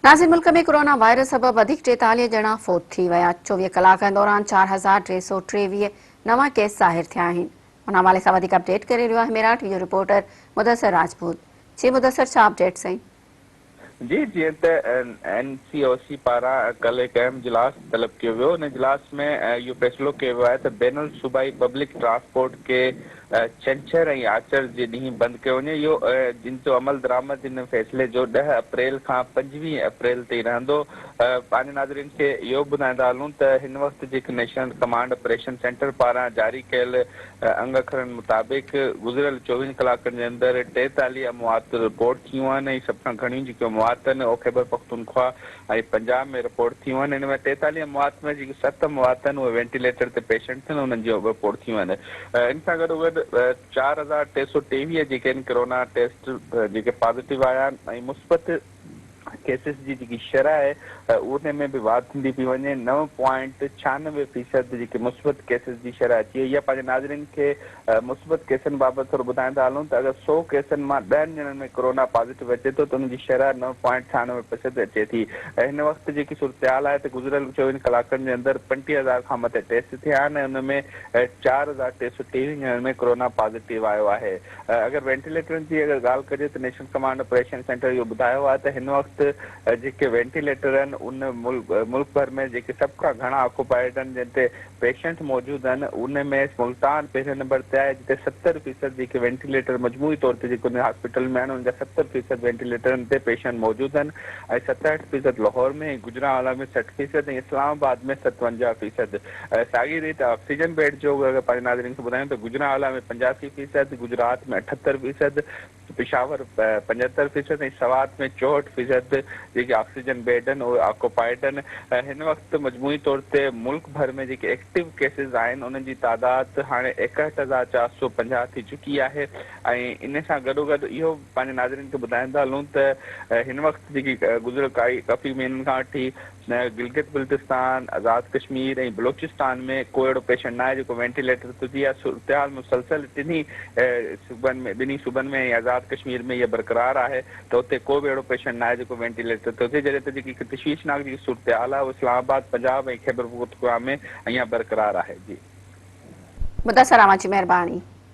नाज़िर, मुल्क में corona virus सबब अधिक 43 ॼणा फौत थी विया। 24 कलाकनि दौरान 4,323 नवां केस ज़ाहिर थिया आहिनि। उन हवाले सां वधीक अपडेट करे रहियो आहे मेरठ वीडियो रिपोर्टर मुदस्सिर राजपूत। जी मुदस्सिर, छा अपडेट सही? जी, जीअं त NCOC पारां कल्ह हिकु अहम इजलास तलब कयो वियो। उन इजलास में इहो फ़ैसिलो कयो वियो आहे त बैनुल सूबाई पब्लिक ट्रांसपोर्ट खे छंछरु ऐं आचर जे ॾींहुं बंदि कयो वञे। इहो जिन जो अमल दरामद हिन फ़ैसिले जो 10 अप्रैल खां 25 अप्रैल ताईं रहंदो। पंहिंजे नाज़रीन खे इहो ॿुधाईंदा हलूं त हिन वक़्तु जेके नेशनल कमांड ऑपरेशन सेंटर पारां जारी कयल अंग अखरनि मुताबिक़ गुज़िरियल 24 कलाकनि जे अंदरि 43 अमवात रिपोर्ट थियूं आहिनि ऐं सभ खां घणियूं जेके अमवात आहिनि उहे ख़ैबर पख्तूनख्वा ऐं पंजाब में रिपोर्ट थियूं आहिनि। हिन में 43 अमवात में जेके 7 अमवात आहिनि उहे वेंटिलेटर ते पेशेंट आहिनि, उन्हनि जी रिपोर्ट थियूं आहिनि। इन सां गॾोगॾु 4,323 जेके आहिनि कोरोना टेस्ट जेके पॉज़िटिव आया आहिनि ऐं मुस्बत केसिस जी जेकी शरह आहे उन में बि वाध थींदी पई वञे। 9.96% जेके मुस्बत केसिस जी शरह अची वई आहे। पंहिंजे नाज़रीन खे मुस्बत केसनि बाबति थोरो ॿुधाईंदा हलूं त अगरि 100 केसनि मां 10 ॼणनि में कोरोना पॉज़िटिव अचे थो त उनजी शरह 9.96% अचे थी। हिन वक़्तु जेकी सूरत आहे त गुज़िरियल 24 कलाकनि जे अंदरि 35,000 खां मथे टेस्ट थिया आहिनि ऐं उन में 4,323 ॼणनि में कोरोना पॉज़िटिव आयो आहे। अगरि वेंटिलेटरनि जी अगरि ॻाल्हि कजे त नेशनल कमांड ऑपरेशन सेंटर इहो ॿुधायो आहे त हिन वक़्तु जेके वेंटिलेटर आहिनि उन मुल्क भर में जेके सभ खां घणा ऑक्युपाइड आहिनि जिते पेशेंट मौजूदु आहिनि उन में मुल्तान पहिरें नंबर ते आहे जिते 70% जेके वेंटिलेटर मजमूई तौर ते जेके उन हॉस्पिटल में आहिनि उनजा 70% वेंटिलेटरनि ते पेशेंट मौजूदु आहिनि ऐं 67% लाहौर में, गुजरांवाला में 60% ऐं इस्लामाबाद में 57%। साॻी रीति ऑक्सीजन बेड जो अगरि पंहिंजे नाज़रीन खे ॿुधायूं त गुजरांवाला में 85%, गुजरात में 78%, पिशावर 75% ऐं सवात में 64% जेके ऑक्सीजन बेड आहिनि उहे ऑक्युपाइड आहिनि। हिन वक़्तु मजमूई तौर ते मुल्क भर में जेके एक्टिव केसिस आहिनि उन्हनि जी तादाद हाणे 61,450 थी चुकी आहे। ऐं इन सां गॾोगॾु इहो पंहिंजे नाज़रीन खे ॿुधाईंदा हलूं त हिन वक़्तु जेकी गुज़िरियल काफ़ी महीननि खां वठी गिलगित बल्तिस्तान, आज़ाद कश्मीर ऐं बलोचिस्तान में कोई अहिड़ो पेशेंट न आहे जेको वेंटिलेटर ते हुजे। सूरत मुसलसल ॿिन्ही सूबनि में ऐं आज़ाद कश्मीर में इहा बरक़रार आहे त उते को बि अहिड़ो पेशेंट न आहे जेको वेंटिलेटर ते हुजे। जॾहिं त जेकी तशवीशनाक जेकी सूरत आहे उहा इस्लामाबाद, पंजाब ऐं ख़ैबर पख्तूनख्वा में अञा बरक़रार आहे। जी मुदस्सिर, जी मेहरबानी।